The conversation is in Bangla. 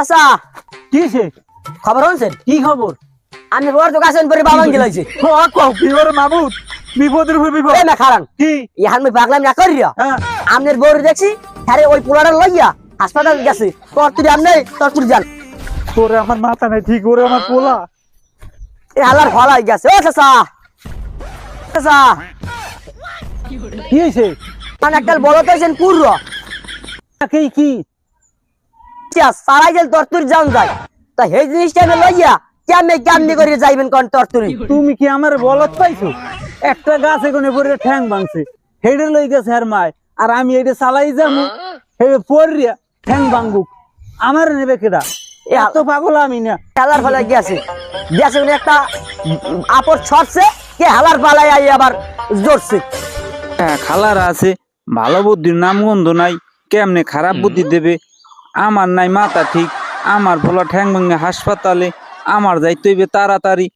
চাচা কি সে খবর শুনছেন? কি খবর? আমি বড় তো গাছেন পরে বাবা গেলাইছে। বিপদের মামুদ, বিপদের উপর বিপদ। এই না খারান কি? ইহান মই পাগলাম না করিয়া হ্যাঁ। আমনের বউর দেখছি আরে ওই পোলাটা লইয়া হাসপাতাল গেছে। তোর তুই আমনে তোর তুই জান তোরে আমার মাথা নাই ঠিক, ওরে আমার পোলা। এই হালার ফলাই গেছে। ও চাচা চাচা কি হয়েছে? মানে একটা বড় তো আছেন পুরো কি কি? সারাই গেল তোর তুই জান যায় তা এই জিনিসটা আমি লইয়া কেমনে করে যাইবেন কোন তোর তুই? তুমি কি আমার বলত পাইছো? একটা গাছ এখানে পড়ে ঠ্যাং ভাঙছে, হেডে লই গেছে আর মায়, আর আমি এটা চালাই যাবো, হেডে পড়িয়া ঠ্যাং ভাঙবুক, আমার নেবে কেডা? এত পাগল আমি না। হেলার ফলাই গেছে গেছে উনি একটা আপদ ছড়ছে কে হেলার পালাই আই আবার জড়ছে। হ্যাঁ, খালার আছে ভালো বুদ্ধির নাম গন্ধ নাই, কেমনে খারাপ বুদ্ধি দেবে? আমার নাই মাথা ঠিক, আমার ভোলা ঠ্যাং ভাঙে হাসপাতালে, আমার যাইতে হইবে তাড়াতাড়ি।